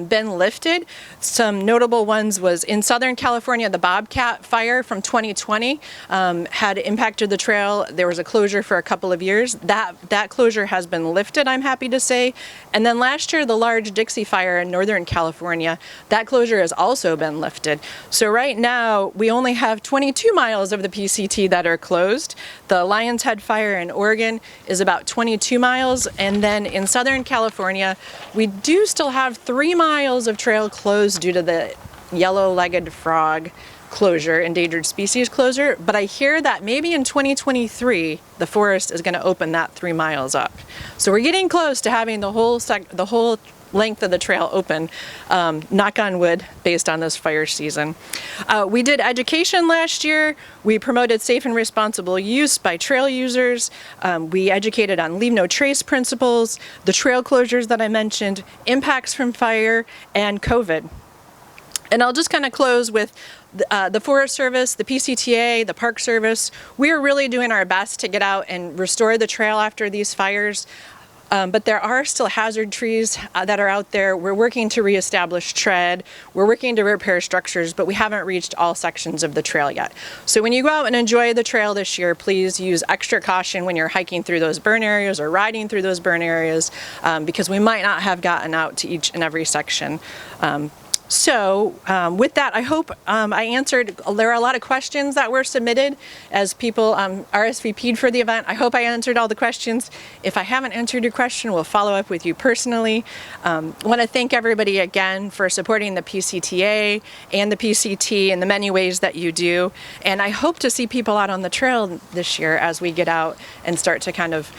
been lifted. Some notable ones was in Southern California, the Bobcat fire from 2020 had impacted the trail. There was a closure for a couple of years. That closure has been lifted, I'm happy to say. And then last year, the large Dixie fire in Northern California, that closure has also been lifted. So right now, we only have 22 miles of the PCT that are closed. The Lion's Head fire in Oregon is about 22 miles, and then in Southern California, we do still have 3 miles of trail closed due to the yellow-legged frog closure, endangered species closure, but I hear that maybe in 2023, the forest is going to open that 3 miles up. So we're getting close to having the whole length of the trail open, knock on wood, based on this fire season. We did education last year. We promoted safe and responsible use by trail users. We educated on leave no trace principles, the trail closures that I mentioned, impacts from fire, and COVID. And I'll just kind of close with the Forest Service, the PCTA, the Park Service. We are really doing our best to get out and restore the trail after these fires. But there are still hazard trees that are out there. We're working to reestablish tread. We're working to repair structures, but we haven't reached all sections of the trail yet. So when you go out and enjoy the trail this year, please use extra caution when you're hiking through those burn areas or riding through those burn areas, because we might not have gotten out to each and every section. So with that, I hope I answered. There are a lot of questions that were submitted as people RSVP'd for the event. I hope I answered all the questions. If I haven't answered your question, we'll follow up with you personally. I want to thank everybody again for supporting the PCTA and the PCT in the many ways that you do. And I hope to see people out on the trail this year as we get out and start to kind of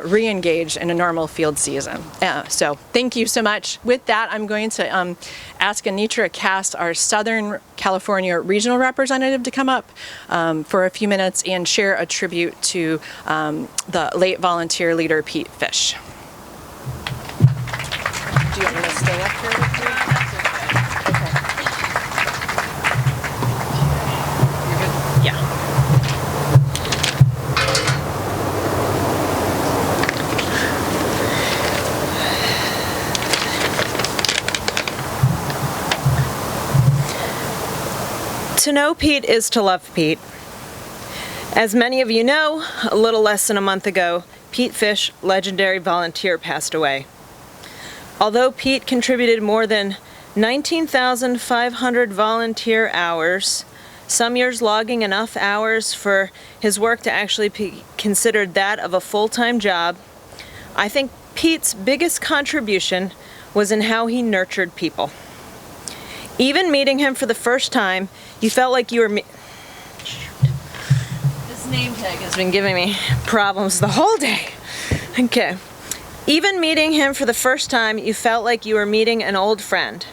re-engage in a normal field season. So thank you so much. With that, I'm going to ask Anitra Kass, our Southern California regional representative, to come up for a few minutes and share a tribute to the late volunteer leader, Pete Fish. Do you want me to stay up here with you? To know Pete is to love Pete. As many of you know, a little less than a month ago, Pete Fish, legendary volunteer, passed away. Although Pete contributed more than 19,500 volunteer hours, some years logging enough hours for his work to actually be considered that of a full-time job, I think Pete's biggest contribution was in how he nurtured people. Even meeting him for the first time, you felt like you were This name tag has been giving me problems the whole day. Okay. Even meeting him for the first time, you felt like you were meeting an old friend.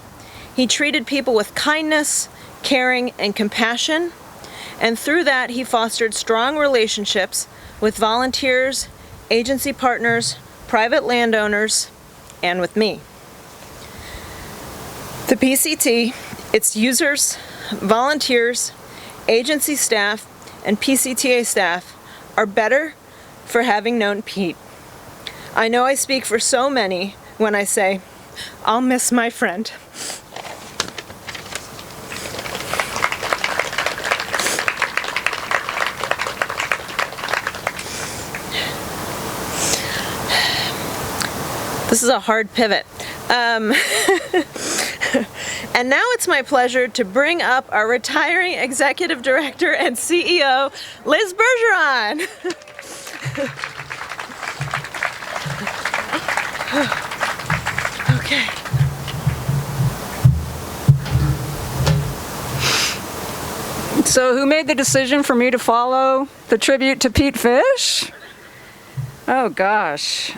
He treated people with kindness, caring, and compassion, and through that he fostered strong relationships with volunteers, agency partners, private landowners, and with me. The PCT, its users, volunteers, agency staff, and PCTA staff are better for having known Pete. I know I speak for so many when I say, I'll miss my friend. This is a hard pivot. And now it's my pleasure to bring up our retiring Executive Director and CEO, Liz Bergeron. Okay. So who made the decision for me to follow the tribute to Pete Fish? Oh gosh.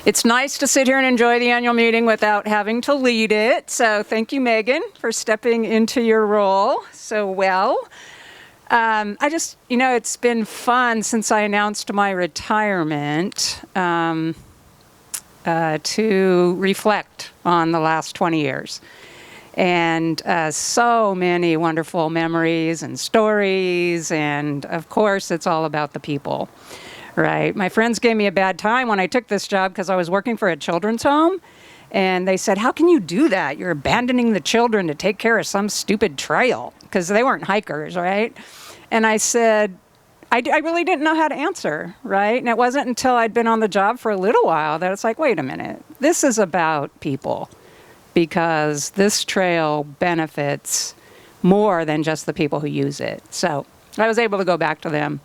It's nice to sit here and enjoy the annual meeting without having to lead it. So thank you, Megan, for stepping into your role so well. It's been fun since I announced my retirement to reflect on the last 20 years. And so many wonderful memories and stories. And of course, it's all about the people. right? My friends gave me a bad time when I took this job because I was working for a children's home. And they said, how can you do that? You're abandoning the children to take care of some stupid trail, because they weren't hikers, right? And I said, I really didn't know how to answer, right? And it wasn't until I'd been on the job for a little while that it's like, wait a minute, this is about people, because this trail benefits more than just the people who use it. So I was able to go back to them.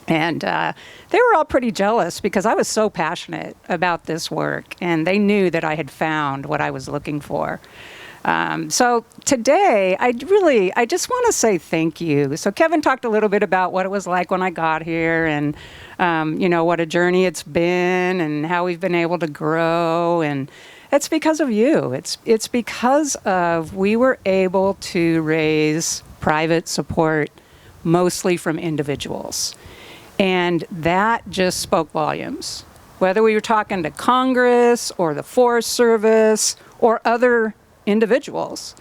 And they were all pretty jealous because I was so passionate about this work, and they knew that I had found what I was looking for. So today, I just want to say thank you. So Kevin talked a little bit about what it was like when I got here, and what a journey it's been, and how we've been able to grow. And it's because of you. It's because of we were able to raise private support mostly from individuals. And that just spoke volumes. Whether we were talking to Congress or the Forest Service or other individuals,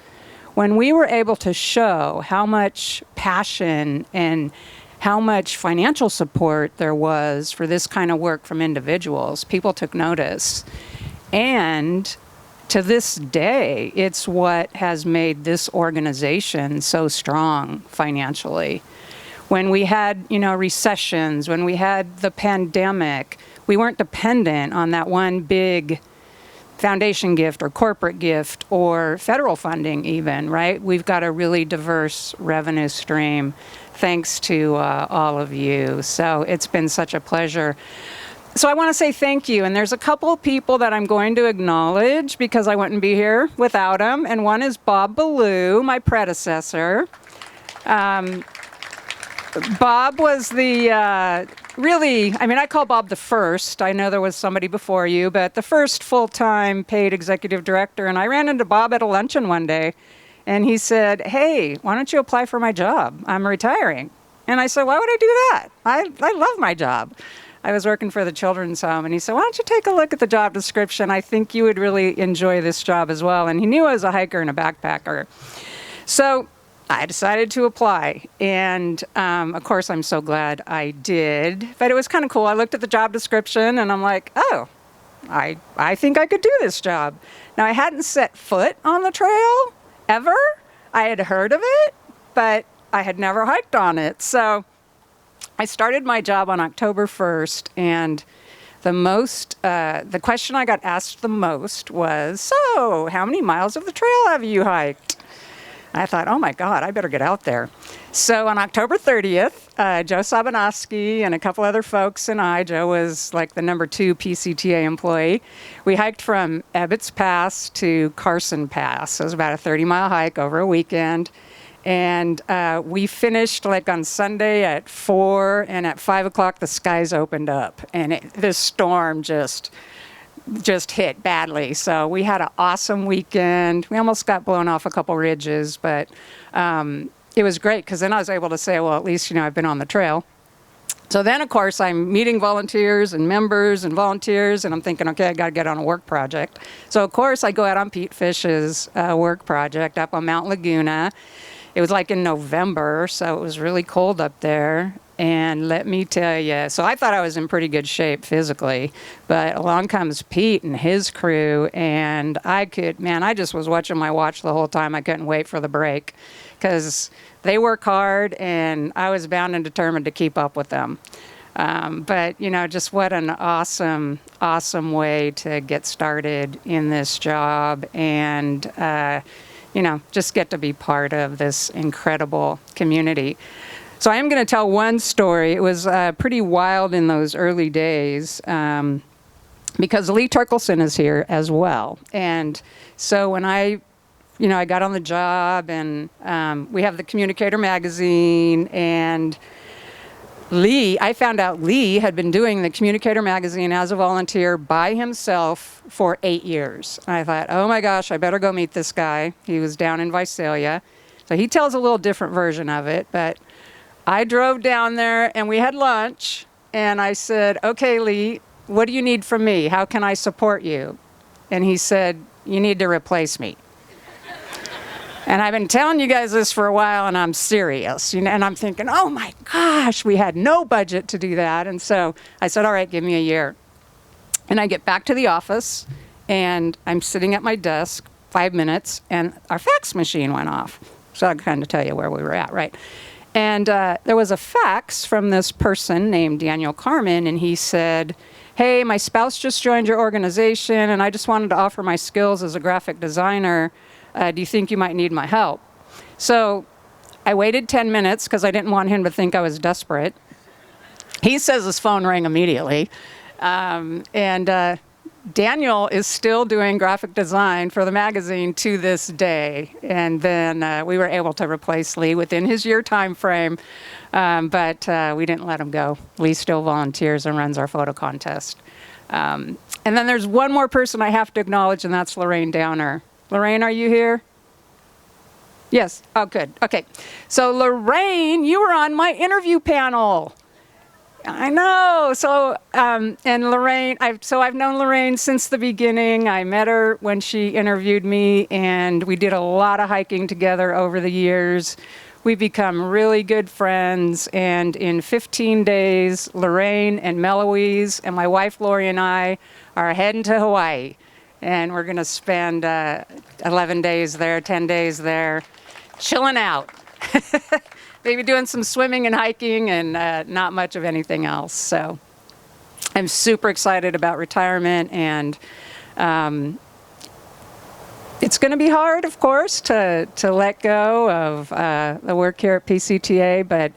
when we were able to show how much passion and how much financial support there was for this kind of work from individuals, people took notice. And to this day, it's what has made this organization so strong financially. When we had, recessions, when we had the pandemic, we weren't dependent on that one big foundation gift or corporate gift or federal funding even, right? We've got a really diverse revenue stream thanks to all of you. So it's been such a pleasure. So I want to say thank you. And there's a couple of people that I'm going to acknowledge because I wouldn't be here without them. And one is Bob Ballou, my predecessor. Bob was the, I call Bob the first. I know there was somebody before you, but the first full-time paid executive director. And I ran into Bob at a luncheon one day, and he said, hey, why don't you apply for my job? I'm retiring. And I said, why would I do that? I love my job. I was working for the children's home, and he said, why don't you take a look at the job description? I think you would really enjoy this job as well. And he knew I was a hiker and a backpacker. So I decided to apply, and of course, I'm so glad I did. But it was kind of cool. I looked at the job description, and I'm like, oh, I think I could do this job. Now, I hadn't set foot on the trail ever. I had heard of it, but I had never hiked on it. So I started my job on October 1st, and the question I got asked the most was, so how many miles of the trail have you hiked? I thought, oh my God, I better get out there. So on October 30th, Joe Sabanowski and a couple other folks and Joe was like the number 2 PCTA employee. We hiked from Ebbets Pass to Carson Pass. It was about a 30-mile hike over a weekend. And we finished like on Sunday at 4, and at 5 o'clock the skies opened up, and this storm just hit badly. So we had an awesome weekend. We almost got blown off a couple ridges, but it was great because then I was able to say, well, at least, I've been on the trail. So then, of course, I'm meeting volunteers and members and volunteers, and I'm thinking, okay, I got to get on a work project. So, of course, I go out on Pete Fish's work project up on Mount Laguna. It was like in November, so it was really cold up there. And let me tell you, so I thought I was in pretty good shape physically, but along comes Pete and his crew, and I just was watching my watch the whole time. I couldn't wait for the break because they work hard, and I was bound and determined to keep up with them. But, just what an awesome, awesome way to get started in this job and, just get to be part of this incredible community. So I am going to tell one story. It was pretty wild in those early days because Lee Turkelson is here as well. And so when I got on the job, and we have the Communicator magazine, and I found out Lee had been doing the Communicator magazine as a volunteer by himself for 8 years. And I thought, oh my gosh, I better go meet this guy. He was down in Visalia. So he tells a little different version of it, but I drove down there, and we had lunch, and I said, okay, Lee, what do you need from me? How can I support you? And he said, you need to replace me. And I've been telling you guys this for a while, and I'm serious. And I'm thinking, oh my gosh, we had no budget to do that. And so I said, all right, give me a year. And I get back to the office, and I'm sitting at my desk, 5 minutes, and our fax machine went off. So I'll kind of tell you where we were at, right? And there was a fax from this person named Daniel Carmen, and he said, hey, my spouse just joined your organization, and I just wanted to offer my skills as a graphic designer. Do you think you might need my help? So I waited 10 minutes because I didn't want him to think I was desperate. He says his phone rang immediately. Daniel is still doing graphic design for the magazine to this day. And then we were able to replace Lee within his year time frame, but we didn't let him go. Lee still volunteers and runs our photo contest. And then there's one more person I have to acknowledge, and that's Lorraine Downer. Lorraine, are you here? Yes. Oh, good. Okay. So Lorraine, you were on my interview panel. I know. So, and Lorraine, I've known Lorraine since the beginning. I met her when she interviewed me, and we did a lot of hiking together over the years. We've become really good friends, and in 15 days, Lorraine and Meloise and my wife Lori and I are heading to Hawaii. And we're going to spend 11 days there, 10 days there, chilling out. Maybe doing some swimming and hiking and not much of anything else. So I'm super excited about retirement, and it's going to be hard, of course, to let go of the work here at PCTA, but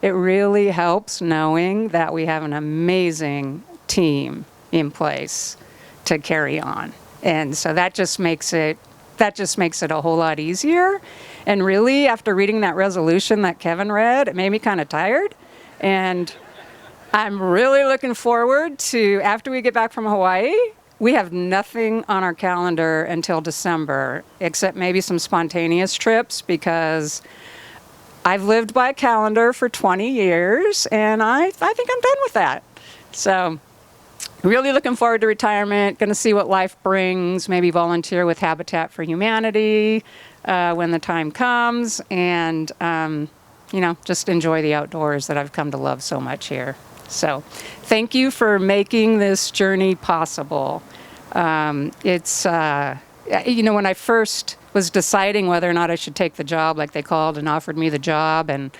it really helps knowing that we have an amazing team in place to carry on. And so that just makes it a whole lot easier. And really, after reading that resolution that Kevin read, it made me kind of tired. And I'm really looking forward to, after we get back from Hawaii, we have nothing on our calendar until December, except maybe some spontaneous trips, because I've lived by a calendar for 20 years, and I think I'm done with that. So really looking forward to retirement, going to see what life brings, maybe volunteer with Habitat for Humanity when the time comes, and, just enjoy the outdoors that I've come to love so much here. So thank you for making this journey possible. When I first was deciding whether or not I should take the job, like they called and offered me the job, and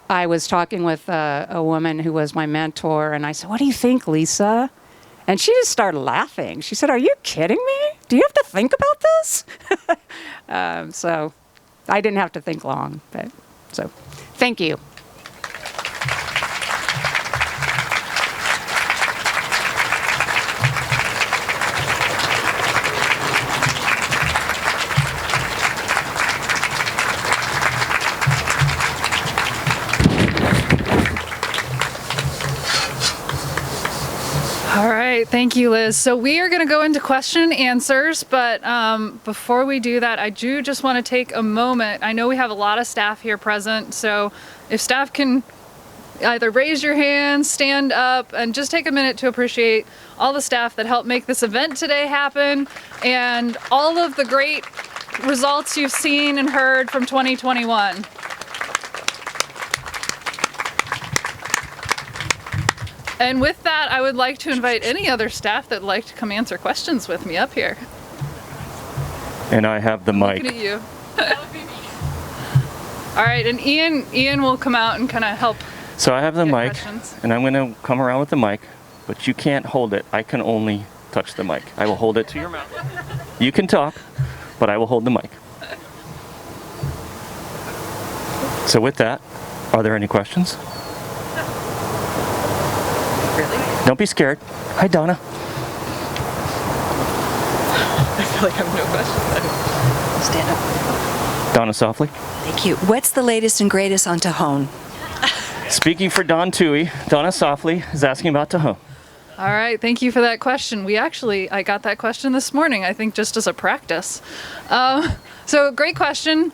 I was talking with a woman who was my mentor, and I said, what do you think, Lisa? And she just started laughing. She said, are you kidding me? Do you have to think about this? So I didn't have to think long. So thank you. All right, thank you, Liz. So we are going to go into question and answers, but before we do that, I do just want to take a moment. I know we have a lot of staff here present, so if staff can either raise your hand, stand up, and just take a minute to appreciate all the staff that helped make this event today happen, and all of the great results you've seen and heard from 2021. And with that, I would like to invite any other staff that'd like to come answer questions with me up here. And I have the mic. Looking at you. That would be me. All right, and Ian will come out and kind of help. So I have the mic, questions. and I'm going to come around with the mic, but you can't hold it. I can only touch the mic. I will hold it to your mouth. You can talk, but I will hold the mic. So with that, are there any questions? Really? Don't be scared. Hi, Donna. I feel like I have no questions. Stand up. Donna softly. Thank you. What's the latest and greatest on Tajon? Speaking for Don Tui, Donna softly is asking about Tajon. All right, thank you for that question. I got that question this morning, I think just as a practice. So great question.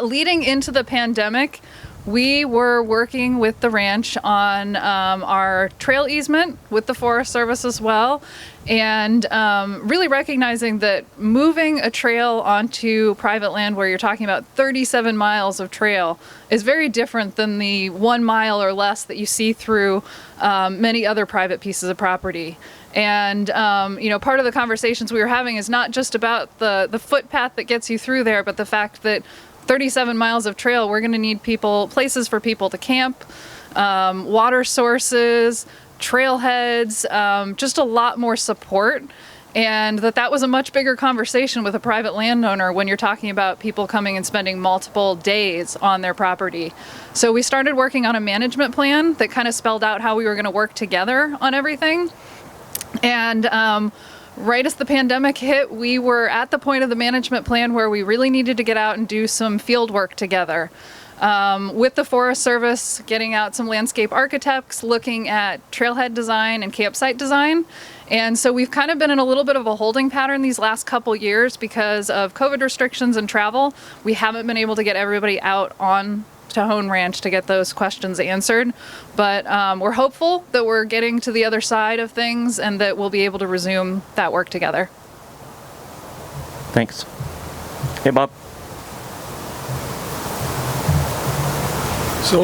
Leading into the pandemic, we were working with the ranch on our trail easement with the Forest Service as well, and really recognizing that moving a trail onto private land where you're talking about 37 miles of trail is very different than the 1 mile or less that you see through many other private pieces of property. And part of the conversations we were having is not just about the footpath that gets you through there, but the fact that 37 miles of trail, we're going to need places for people to camp, water sources, trailheads, just a lot more support. And that was a much bigger conversation with a private landowner when you're talking about people coming and spending multiple days on their property. So we started working on a management plan that kind of spelled out how we were going to work together on everything. And right as the pandemic hit, we were at the point of the management plan where we really needed to get out and do some field work together. With the Forest Service, getting out some landscape architects, looking at trailhead design and campsite design. And so we've kind of been in a little bit of a holding pattern these last couple years because of COVID restrictions and travel. We haven't been able to get everybody out on Tajon Ranch to get those questions answered. But we're hopeful that we're getting to the other side of things and that we'll be able to resume that work together. Thanks. Hey, Bob. So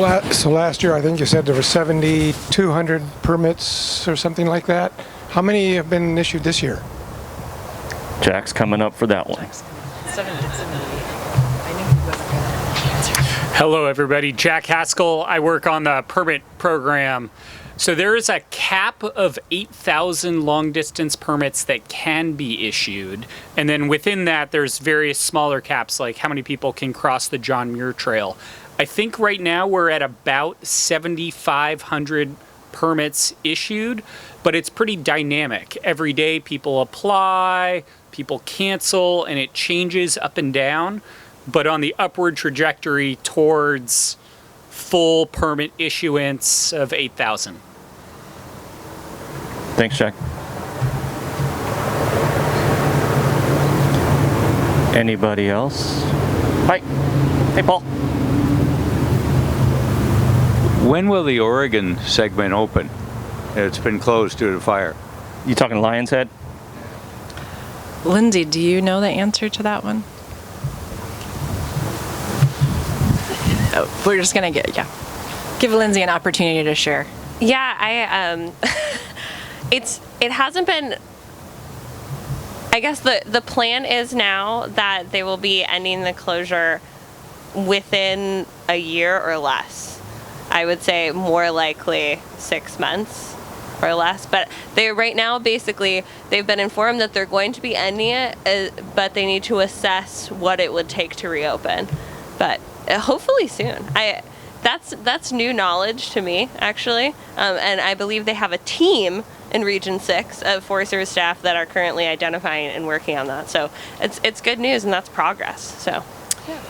last year, I think you said there were 7,200 permits or something like that. How many have been issued this year? Jack's coming up for that one. Hello, everybody. Jack Haskell. I work on the permit program. So there is a cap of 8,000 long-distance permits that can be issued. And then within that, there's various smaller caps, like how many people can cross the John Muir Trail. I think right now we're at about 7,500 permits issued, but it's pretty dynamic. Every day people apply, people cancel, and it changes up and down, but on the upward trajectory towards full permit issuance of 8,000. Thanks, Jack. Anybody else? Mike. Hey, Paul. When will the Oregon segment open? It's been closed due to fire. You talking Lion's Head? Lindsey, do you know the answer to that one? Oh, we're just gonna give Lindsey an opportunity to share. Yeah, it hasn't been. I guess the plan is now that they will be ending the closure within a year or less. I would say more likely 6 months or less. But they right now, basically, they've been informed that they're going to be ending it, but they need to assess what it would take to reopen. But hopefully soon. That's new knowledge to me, actually. And I believe they have a team in Region 6 of Forest Service staff that are currently identifying and working on that. So it's good news, and that's progress. So.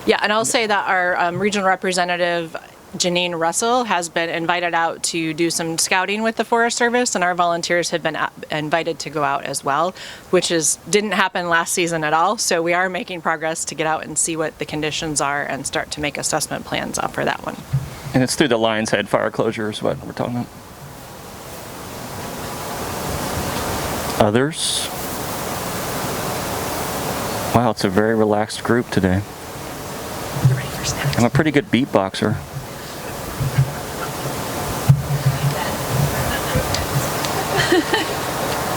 Yeah, and I'll say that our regional representative, Janine Russell, has been invited out to do some scouting with the Forest Service, and our volunteers have been invited to go out as well, which didn't happen last season at all. So we are making progress to get out and see what the conditions are and start to make assessment plans for that one. And it's through the Lion's Head fire closure is what we're talking about. Others? Wow, it's a very relaxed group today. You're ready for snacks. I'm a pretty good beatboxer.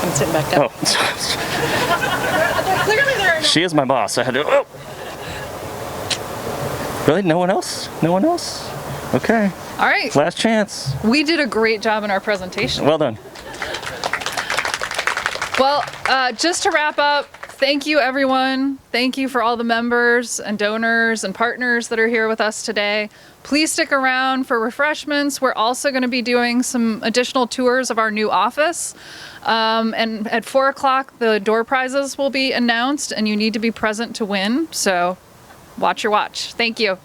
I'm sitting back down. Clearly there are no. She is my boss. I had to. Oh. Really? No one else? No one else? Okay. All right. Last chance. We did a great job in our presentation. Well done. Well, just to wrap up, thank you, everyone. Thank you for all the members and donors and partners that are here with us today. Please stick around for refreshments. We're also going to be doing some additional tours of our new office. And at 4 o'clock, the door prizes will be announced, and you need to be present to win. So watch your watch. Thank you.